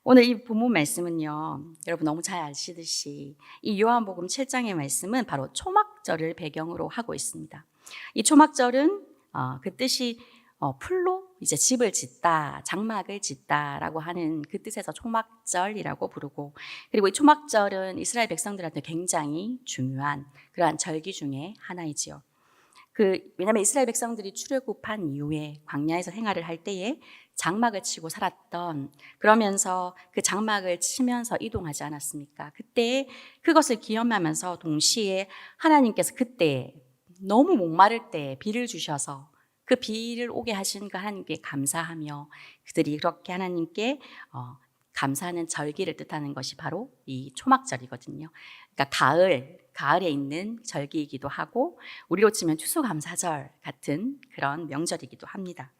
오늘 이 본문 말씀은요, 여러분 너무 잘 아시듯이 이 요한복음 7장의 말씀은 바로 초막절을 배경으로 하고 있습니다. 이 초막절은 그 뜻이 풀로 이제 집을 짓다, 장막을 짓다라고 하는 그 뜻에서 초막절이라고 부르고, 그리고 이 초막절은 이스라엘 백성들한테 굉장히 중요한 그러한 절기 중에 하나이지요. 왜냐하면 이스라엘 백성들이 출애굽한 이후에 광야에서 생활을 할 때에 장막을 치고 살았던, 그러면서 그 장막을 치면서 이동하지 않았습니까? 그때 그것을 기념하면서 동시에 하나님께서 그때 너무 목마를 때 비를 주셔서 그 비를 오게 하신 그 하나님께 감사하며 그들이 그렇게 하나님께 감사하는 절기를 뜻하는 것이 바로 이 초막절이거든요. 그러니까 가을에 있는 절기이기도 하고 우리로 치면 추수감사절 같은 그런 명절이기도 합니다.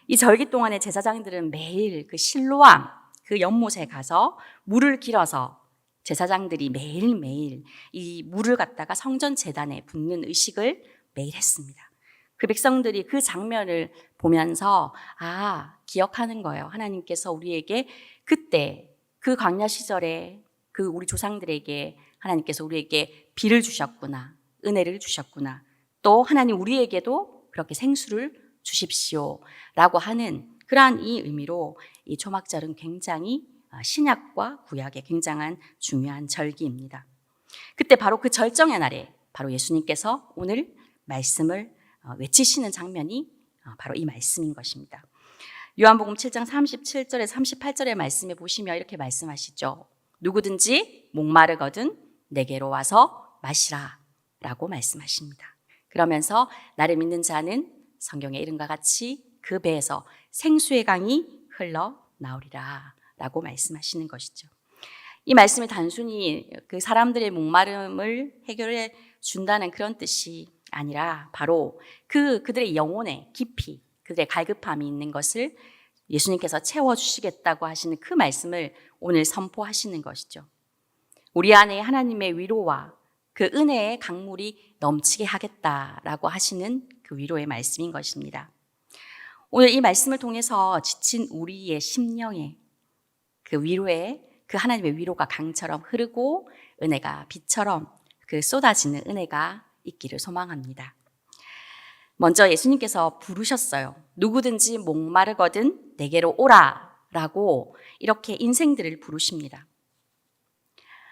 이 절기 동안에 제사장들은 매일 그 실로암 그 연못에 가서 물을 길어서 제사장들이 매일매일 이 물을 갖다가 성전 제단에 붓는 의식을 매일 했습니다. 그 백성들이 그 장면을 보면서 기억하는 거예요. 하나님께서 우리에게 그때 그 광야 시절에 그 우리 조상들에게 하나님께서 우리에게 비를 주셨구나, 은혜를 주셨구나, 또 하나님 우리에게도 그렇게 생수를 주십시오 라고 하는 그러한 이 의미로 이 초막절은 굉장히 신약과 구약의 굉장한 중요한 절기입니다. 그때 바로 그 절정의 날에 바로 예수님께서 오늘 말씀을 외치시는 장면이 바로 이 말씀인 것입니다. 요한복음 7장 37절에서 38절의 말씀에 보시면 이렇게 말씀하시죠. 누구든지 목마르거든 내게로 와서 마시라 라고 말씀하십니다. 그러면서 나를 믿는 자는 성경의 이름과 같이 그 배에서 생수의 강이 흘러나오리라 라고 말씀하시는 것이죠. 이 말씀이 단순히 그 사람들의 목마름을 해결해 준다는 그런 뜻이 아니라 바로 그들의 영혼에 깊이 그들의 갈급함이 있는 것을 예수님께서 채워주시겠다고 하시는 그 말씀을 오늘 선포하시는 것이죠. 우리 안에 하나님의 위로와 그 은혜의 강물이 넘치게 하겠다라고 하시는 그 위로의 말씀인 것입니다. 오늘 이 말씀을 통해서 지친 우리의 심령에 그 위로의 그 하나님의 위로가 강처럼 흐르고 은혜가 비처럼 그 쏟아지는 은혜가 있기를 소망합니다. 먼저 예수님께서 부르셨어요. 누구든지 목마르거든 내게로 오라 라고 이렇게 인생들을 부르십니다.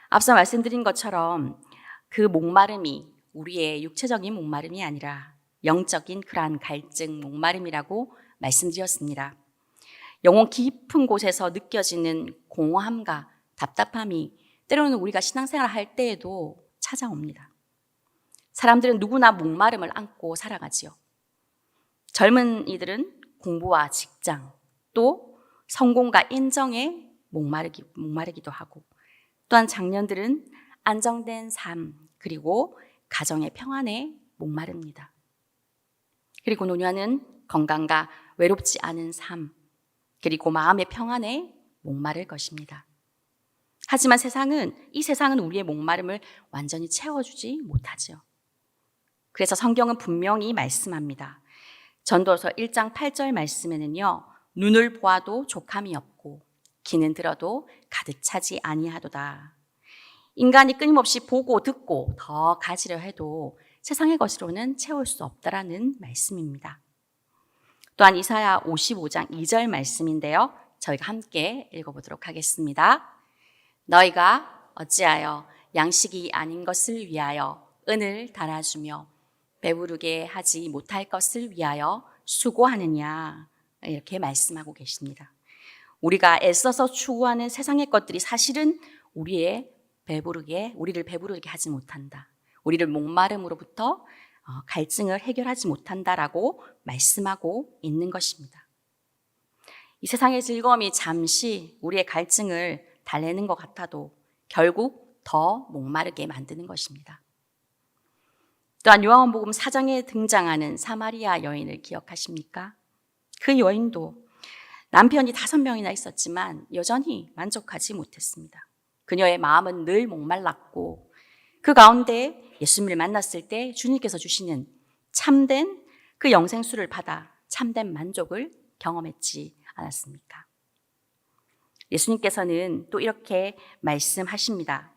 앞서 말씀드린 것처럼 그 목마름이 우리의 육체적인 목마름이 아니라 영적인 그러한 갈증, 목마름이라고 말씀드렸습니다. 영혼 깊은 곳에서 느껴지는 공허함과 답답함이 때로는 우리가 신앙생활을 할 때에도 찾아옵니다. 사람들은 누구나 목마름을 안고 살아가지요. 젊은 이들은 공부와 직장, 또 성공과 인정에 목마르기도 하고, 또한 장년들은 안정된 삶, 그리고 가정의 평안에 목마릅니다. 그리고 노년은 건강과 외롭지 않은 삶, 그리고 마음의 평안에 목마를 것입니다. 하지만 이 세상은 우리의 목마름을 완전히 채워주지 못하죠. 그래서 성경은 분명히 말씀합니다. 전도서 1장 8절 말씀에는요, 눈을 보아도 족함이 없고 귀는 들어도 가득 차지 아니하도다. 인간이 끊임없이 보고 듣고 더 가지려 해도 세상의 것으로는 채울 수 없다라는 말씀입니다. 또한 이사야 55장 2절 말씀인데요, 저희가 함께 읽어보도록 하겠습니다. 너희가 어찌하여 양식이 아닌 것을 위하여 은을 달아주며 배부르게 하지 못할 것을 위하여 수고하느냐, 이렇게 말씀하고 계십니다. 우리가 애써서 추구하는 세상의 것들이 사실은 우리를 배부르게 하지 못한다. 우리를 목마름으로부터 갈증을 해결하지 못한다라고 말씀하고 있는 것입니다. 이 세상의 즐거움이 잠시 우리의 갈증을 달래는 것 같아도 결국 더 목마르게 만드는 것입니다. 또한 요한복음 4장에 등장하는 사마리아 여인을 기억하십니까? 그 여인도 남편이 5명이나 있었지만 여전히 만족하지 못했습니다. 그녀의 마음은 늘 목말랐고 그 가운데 예수님을 만났을 때 주님께서 주시는 참된 그 영생수를 받아 참된 만족을 경험했지 않았습니까? 예수님께서는 또 이렇게 말씀하십니다.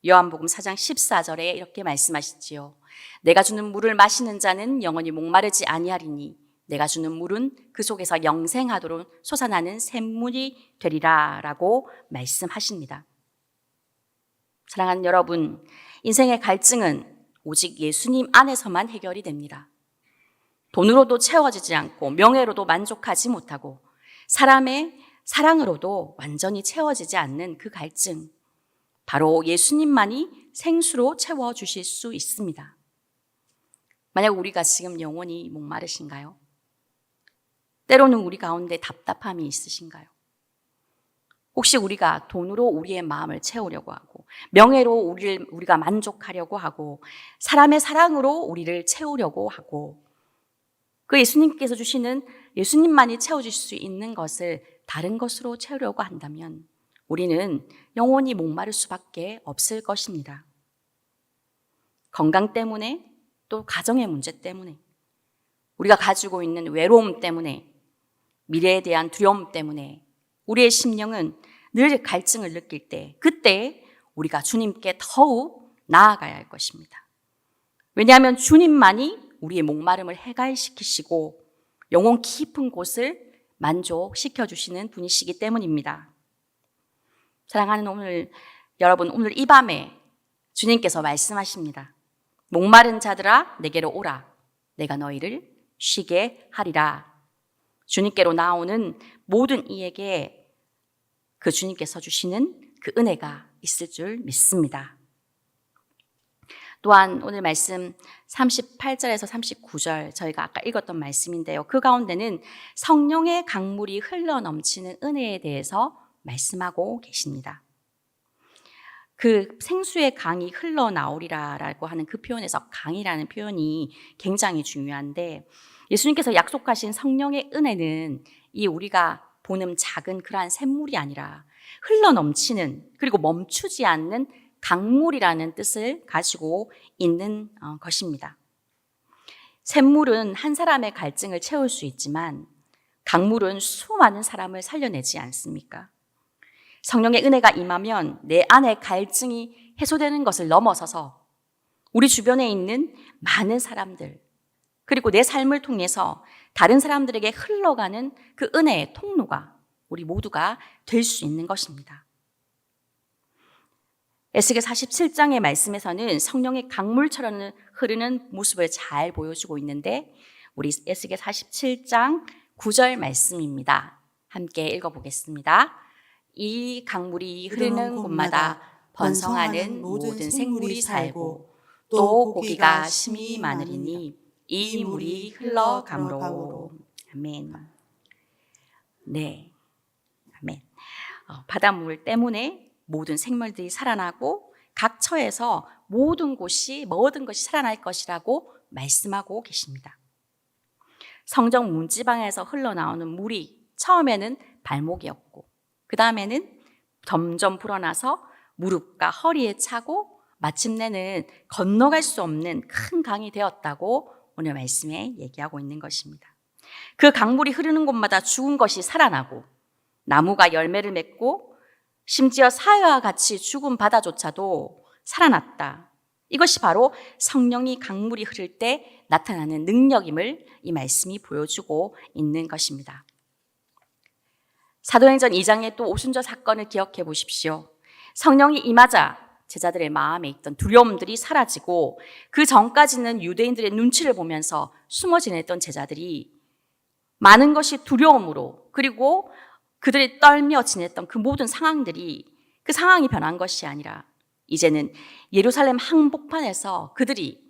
요한복음 4장 14절에 이렇게 말씀하시지요. 내가 주는 물을 마시는 자는 영원히 목마르지 아니하리니 내가 주는 물은 그 속에서 영생하도록 솟아나는 샘물이 되리라 라고 말씀하십니다. 사랑하는 여러분, 인생의 갈증은 오직 예수님 안에서만 해결이 됩니다. 돈으로도 채워지지 않고 명예로도 만족하지 못하고 사람의 사랑으로도 완전히 채워지지 않는 그 갈증, 바로 예수님만이 생수로 채워주실 수 있습니다. 만약 우리가 지금 영원히 목마르신가요? 때로는 우리 가운데 답답함이 있으신가요? 혹시 우리가 돈으로 우리의 마음을 채우려고 하고 명예로 우리가 만족하려고 하고 사람의 사랑으로 우리를 채우려고 하고 그 예수님께서 주시는 예수님만이 채워줄 수 있는 것을 다른 것으로 채우려고 한다면 우리는 영원히 목마를 수밖에 없을 것입니다. 건강 때문에 또 가정의 문제 때문에 우리가 가지고 있는 외로움 때문에 미래에 대한 두려움 때문에 우리의 심령은 늘 갈증을 느낄 때 그때 우리가 주님께 더욱 나아가야 할 것입니다. 왜냐하면 주님만이 우리의 목마름을 해갈시키시고 영혼 깊은 곳을 만족시켜 주시는 분이시기 때문입니다. 사랑하는 여러분, 오늘 이 밤에 주님께서 말씀하십니다. 목마른 자들아 내게로 오라. 내가 너희를 쉬게 하리라. 주님께로 나오는 모든 이에게 그 주님께서 주시는 그 은혜가 있을 줄 믿습니다. 또한 오늘 말씀 38절에서 39절 저희가 아까 읽었던 말씀인데요. 그 가운데는 성령의 강물이 흘러넘치는 은혜에 대해서 말씀하고 계십니다. 그 생수의 강이 흘러나오리라라고 하는 그 표현에서 강이라는 표현이 굉장히 중요한데 예수님께서 약속하신 성령의 은혜는 이 우리가 보는 작은 그러한 샘물이 아니라 흘러넘치는 그리고 멈추지 않는 강물이라는 뜻을 가지고 있는 것입니다. 샘물은 한 사람의 갈증을 채울 수 있지만 강물은 수많은 사람을 살려내지 않습니까? 성령의 은혜가 임하면 내 안에 갈증이 해소되는 것을 넘어서서 우리 주변에 있는 많은 사람들 그리고 내 삶을 통해서 다른 사람들에게 흘러가는 그 은혜의 통로가 우리 모두가 될 수 있는 것입니다. 에스겔 47장의 말씀에서는 성령의 강물처럼 흐르는 모습을 잘 보여주고 있는데 우리 에스겔 47장 9절 말씀입니다. 함께 읽어보겠습니다. 이 강물이 흐르는 곳마다 번성하는 모든 생물이 살고 또 고기가 심히 많으리니 이 물이 흘러가므로. 아멘. 네, 아멘. 바닷물 때문에 모든 생물들이 살아나고 각 처에서 모든 것이 살아날 것이라고 말씀하고 계십니다. 성전 문지방에서 흘러나오는 물이 처음에는 발목이었고 그 다음에는 점점 불어나서 무릎과 허리에 차고 마침내는 건너갈 수 없는 큰 강이 되었다고 오늘 말씀에 얘기하고 있는 것입니다. 그 강물이 흐르는 곳마다 죽은 것이 살아나고 나무가 열매를 맺고 심지어 사회와 같이 죽은 바다조차도 살아났다. 이것이 바로 성령이 강물이 흐를 때 나타나는 능력임을 이 말씀이 보여주고 있는 것입니다. 사도행전 2장의 또 오순절 사건을 기억해 보십시오. 성령이 임하자 제자들의 마음에 있던 두려움들이 사라지고 그 전까지는 유대인들의 눈치를 보면서 숨어 지냈던 제자들이 많은 것이 두려움으로 그리고 그들이 떨며 지냈던 그 모든 상황들이 그 상황이 변한 것이 아니라 이제는 예루살렘 한복판에서 그들이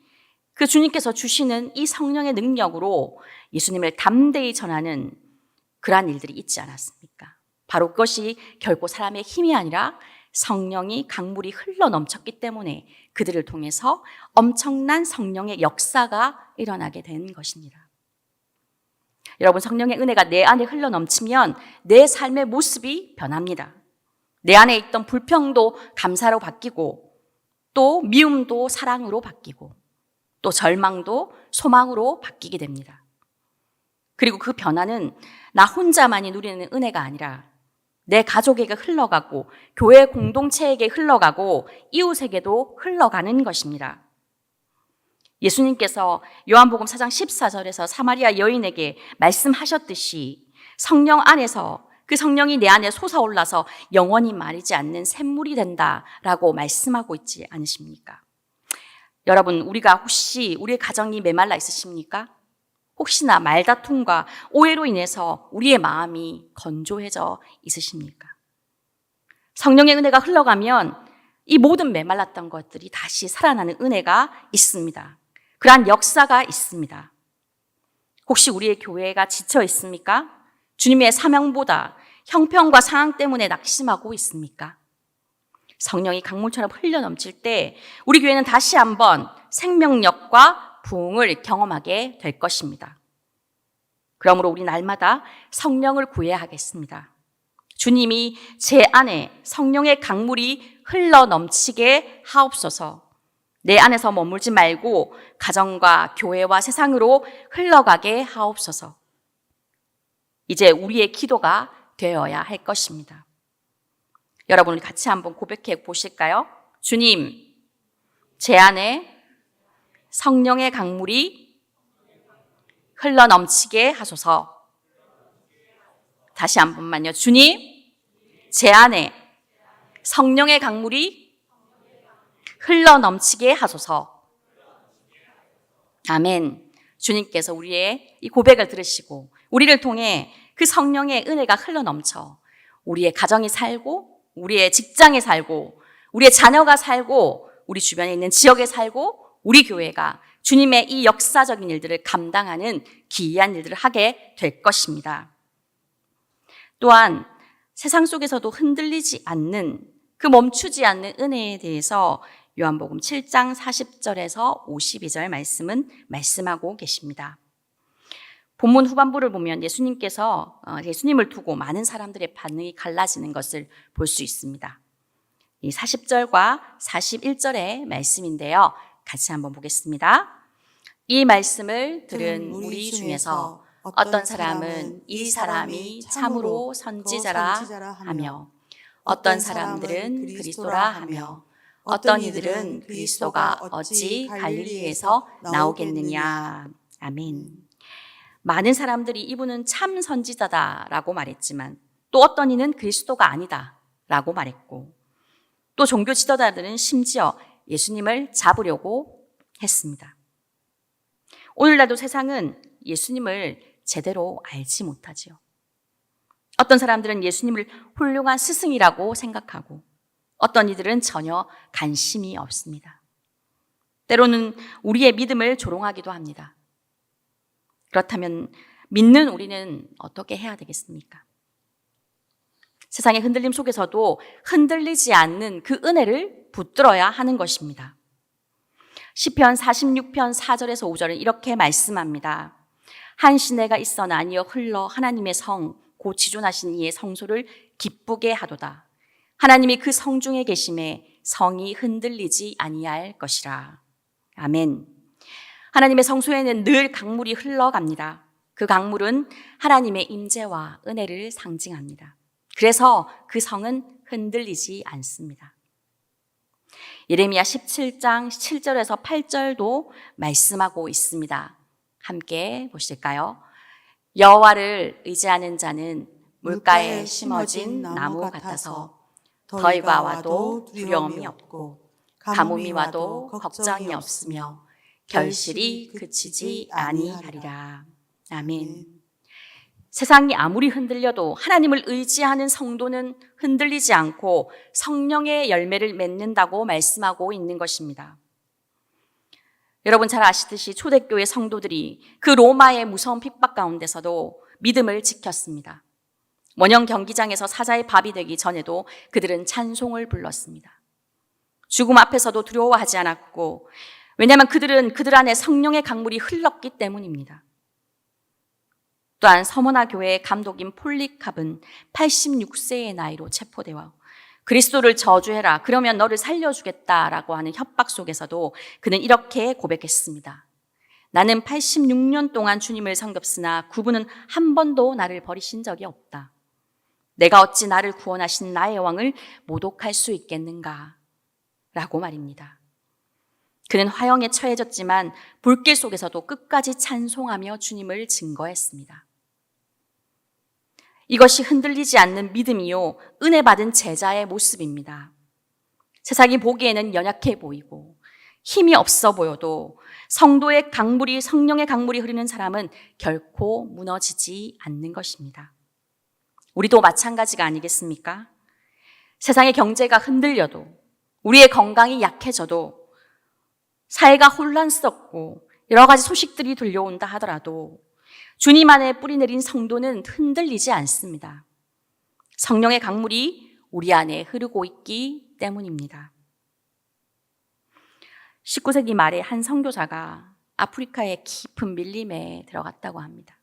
그 주님께서 주시는 이 성령의 능력으로 예수님을 담대히 전하는 그러한 일들이 있지 않았습니까? 바로 그것이 결코 사람의 힘이 아니라 성령이 강물이 흘러 넘쳤기 때문에 그들을 통해서 엄청난 성령의 역사가 일어나게 된 것입니다. 여러분, 성령의 은혜가 내 안에 흘러 넘치면 내 삶의 모습이 변합니다. 내 안에 있던 불평도 감사로 바뀌고 또 미움도 사랑으로 바뀌고 또 절망도 소망으로 바뀌게 됩니다. 그리고 그 변화는 나 혼자만이 누리는 은혜가 아니라 내 가족에게 흘러가고 교회 공동체에게 흘러가고 이웃에게도 흘러가는 것입니다. 예수님께서 요한복음 4장 14절에서 사마리아 여인에게 말씀하셨듯이 성령 안에서 그 성령이 내 안에 솟아올라서 영원히 마르지 않는 샘물이 된다라고 말씀하고 있지 않으십니까? 여러분, 우리가 혹시 우리의 가정이 메말라 있으십니까? 혹시나 말다툼과 오해로 인해서 우리의 마음이 건조해져 있으십니까? 성령의 은혜가 흘러가면 이 모든 메말랐던 것들이 다시 살아나는 은혜가 있습니다. 그러한 역사가 있습니다. 혹시 우리의 교회가 지쳐 있습니까? 주님의 사명보다 형편과 상황 때문에 낙심하고 있습니까? 성령이 강물처럼 흘려넘칠 때 우리 교회는 다시 한번 생명력과 부흥을 경험하게 될 것입니다. 그러므로 우리 날마다 성령을 구해야 하겠습니다. 주님이 제 안에 성령의 강물이 흘러넘치게 하옵소서. 내 안에서 머물지 말고 가정과 교회와 세상으로 흘러가게 하옵소서. 이제 우리의 기도가 되어야 할 것입니다. 여러분, 우리 같이 한번 고백해 보실까요? 주님, 제 안에 성령의 강물이 흘러넘치게 하소서. 다시 한 번만요. 주님, 제 안에 성령의 강물이 흘러넘치게 하소서. 아멘. 주님께서 우리의 이 고백을 들으시고 우리를 통해 그 성령의 은혜가 흘러넘쳐 우리의 가정이 살고 우리의 직장에 살고 우리의 자녀가 살고 우리 주변에 있는 지역에 살고 우리 교회가 주님의 이 역사적인 일들을 감당하는 기이한 일들을 하게 될 것입니다. 또한 세상 속에서도 흔들리지 않는 그 멈추지 않는 은혜에 대해서 요한복음 7장 40절에서 52절 말씀은 말씀하고 계십니다. 본문 후반부를 보면 예수님을 두고 많은 사람들의 반응이 갈라지는 것을 볼 수 있습니다. 이 40절과 41절의 말씀인데요. 같이 한번 보겠습니다. 이 말씀을 들은 우리 중에서 어떤 사람은 이 사람이 참으로 선지자라 하며 어떤 사람들은 그리스도라 하며 어떤 이들은 그리스도가 어찌 갈릴리에서 나오겠느냐. 아멘. 많은 사람들이 이분은 참 선지자다라고 말했지만 또 어떤 이는 그리스도가 아니다라고 말했고 또 종교 지도자들은 심지어 예수님을 잡으려고 했습니다. 오늘날도 세상은 예수님을 제대로 알지 못하지요. 어떤 사람들은 예수님을 훌륭한 스승이라고 생각하고 어떤 이들은 전혀 관심이 없습니다. 때로는 우리의 믿음을 조롱하기도 합니다. 그렇다면 믿는 우리는 어떻게 해야 되겠습니까? 세상의 흔들림 속에서도 흔들리지 않는 그 은혜를 붙들어야 하는 것입니다. 시편 46편 4절에서 5절은 이렇게 말씀합니다. 한 시내가 있어 나뉘어 흘러 하나님의 성, 곧 지존하신 이의 성소를 기쁘게 하도다. 하나님이 그 성중에 계심에 성이 흔들리지 아니할 것이라. 아멘. 하나님의 성소에는 늘 강물이 흘러갑니다. 그 강물은 하나님의 임재와 은혜를 상징합니다. 그래서 그 성은 흔들리지 않습니다. 예레미야 17장 7절에서 8절도 말씀하고 있습니다. 함께 보실까요? 여호와를 의지하는 자는 물가에 심어진 나무 같아서 더위가 와도 두려움이 없고 가뭄이 와도 걱정이 없으며 결실이 그치지 아니하리라. 아멘. 세상이 아무리 흔들려도 하나님을 의지하는 성도는 흔들리지 않고 성령의 열매를 맺는다고 말씀하고 있는 것입니다. 여러분 잘 아시듯이 초대교회 성도들이 그 로마의 무서운 핍박 가운데서도 믿음을 지켰습니다. 원형 경기장에서 사자의 밥이 되기 전에도 그들은 찬송을 불렀습니다. 죽음 앞에서도 두려워하지 않았고 왜냐하면 그들은 그들 안에 성령의 강물이 흘렀기 때문입니다. 또한 서머나 교회의 감독인 폴리캅은 86세의 나이로 체포되어 그리스도를 저주해라, 그러면 너를 살려주겠다라고 하는 협박 속에서도 그는 이렇게 고백했습니다. 나는 86년 동안 주님을 섬겼으나 그분은 한 번도 나를 버리신 적이 없다. 내가 어찌 나를 구원하신 나의 왕을 모독할 수 있겠는가? 라고 말입니다. 그는 화형에 처해졌지만 불길 속에서도 끝까지 찬송하며 주님을 증거했습니다. 이것이 흔들리지 않는 믿음이요, 은혜 받은 제자의 모습입니다. 세상이 보기에는 연약해 보이고 힘이 없어 보여도 성령의 강물이 흐르는 사람은 결코 무너지지 않는 것입니다. 우리도 마찬가지가 아니겠습니까? 세상의 경제가 흔들려도, 우리의 건강이 약해져도, 사회가 혼란스럽고 여러 가지 소식들이 들려온다 하더라도 주님 안에 뿌리 내린 성도는 흔들리지 않습니다. 성령의 강물이 우리 안에 흐르고 있기 때문입니다. 19세기 말에 한 선교사가 아프리카의 깊은 밀림에 들어갔다고 합니다.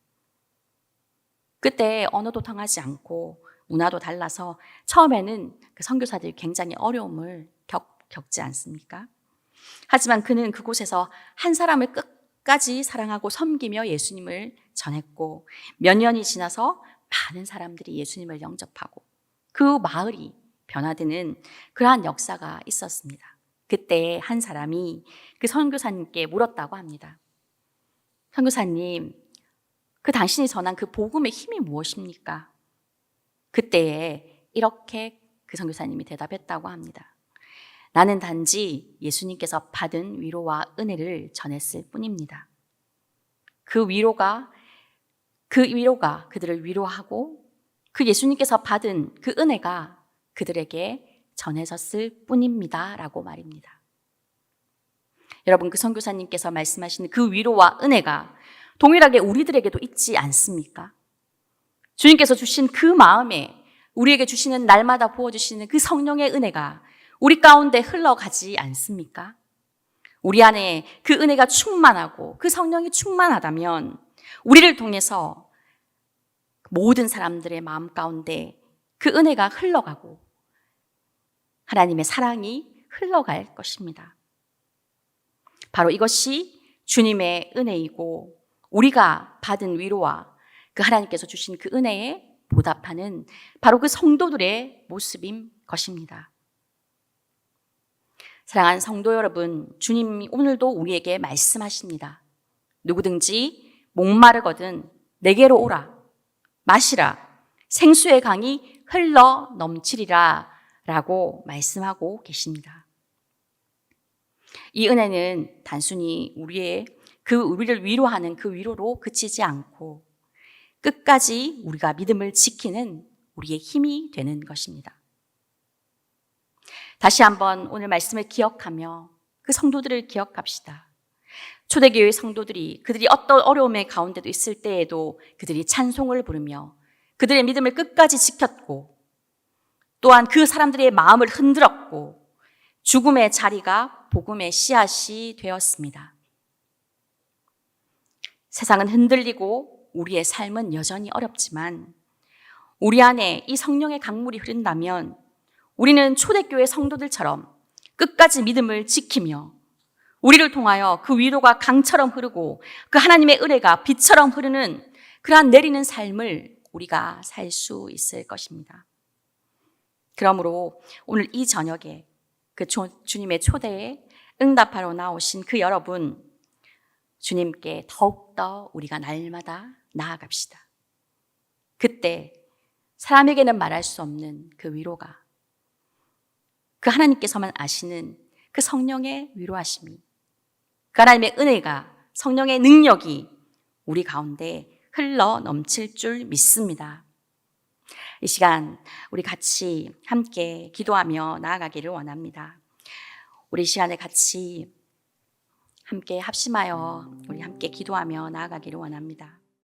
그때 언어도 통하지 않고 문화도 달라서 처음에는 그 선교사들이 굉장히 어려움을 겪지 않습니까? 하지만 그는 그곳에서 한 사람을 끝까지 사랑하고 섬기며 예수님을 전했고 몇 년이 지나서 많은 사람들이 예수님을 영접하고 그 마을이 변화되는 그러한 역사가 있었습니다. 그때 한 사람이 그 선교사님께 물었다고 합니다. 선교사님, 그 당신이 전한 그 복음의 힘이 무엇입니까? 그때에 이렇게 그 선교사님이 대답했다고 합니다. 나는 단지 예수님께서 받은 위로와 은혜를 전했을 뿐입니다. 그 위로가 그들을 위로하고 그 예수님께서 받은 그 은혜가 그들에게 전해졌을 뿐입니다. 라고 말입니다. 여러분, 그 선교사님께서 말씀하신 그 위로와 은혜가 동일하게 우리들에게도 있지 않습니까? 주님께서 주신 그 마음에 우리에게 주시는 날마다 부어주시는 그 성령의 은혜가 우리 가운데 흘러가지 않습니까? 우리 안에 그 은혜가 충만하고 그 성령이 충만하다면 우리를 통해서 모든 사람들의 마음 가운데 그 은혜가 흘러가고 하나님의 사랑이 흘러갈 것입니다. 바로 이것이 주님의 은혜이고 우리가 받은 위로와 그 하나님께서 주신 그 은혜에 보답하는 바로 그 성도들의 모습인 것입니다. 사랑하는 성도 여러분, 주님이 오늘도 우리에게 말씀하십니다. 누구든지 목마르거든 내게로 오라, 마시라, 생수의 강이 흘러 넘치리라 라고 말씀하고 계십니다. 이 은혜는 단순히 우리를 위로하는 그 위로로 그치지 않고 끝까지 우리가 믿음을 지키는 우리의 힘이 되는 것입니다. 다시 한번 오늘 말씀을 기억하며 그 성도들을 기억합시다. 초대교회 성도들이 그들이 어떤 어려움의 가운데도 있을 때에도 그들이 찬송을 부르며 그들의 믿음을 끝까지 지켰고 또한 그 사람들의 마음을 흔들었고 죽음의 자리가 복음의 씨앗이 되었습니다. 세상은 흔들리고 우리의 삶은 여전히 어렵지만 우리 안에 이 성령의 강물이 흐른다면 우리는 초대교회 성도들처럼 끝까지 믿음을 지키며 우리를 통하여 그 위로가 강처럼 흐르고 그 하나님의 은혜가 비처럼 흐르는 그러한 내리는 삶을 우리가 살 수 있을 것입니다. 그러므로 오늘 이 저녁에 그 주님의 초대에 응답하러 나오신 그 여러분, 주님께 더욱더 우리가 날마다 나아갑시다. 그때 사람에게는 말할 수 없는 그 위로가 그 하나님께서만 아시는 그 성령의 위로하심이 그 하나님의 은혜가 성령의 능력이 우리 가운데 흘러 넘칠 줄 믿습니다. 이 시간 우리 같이 함께 기도하며 나아가기를 원합니다. 우리 시간에 같이 함께 합심하여 우리 함께 기도하며 나아가기를 원합니다.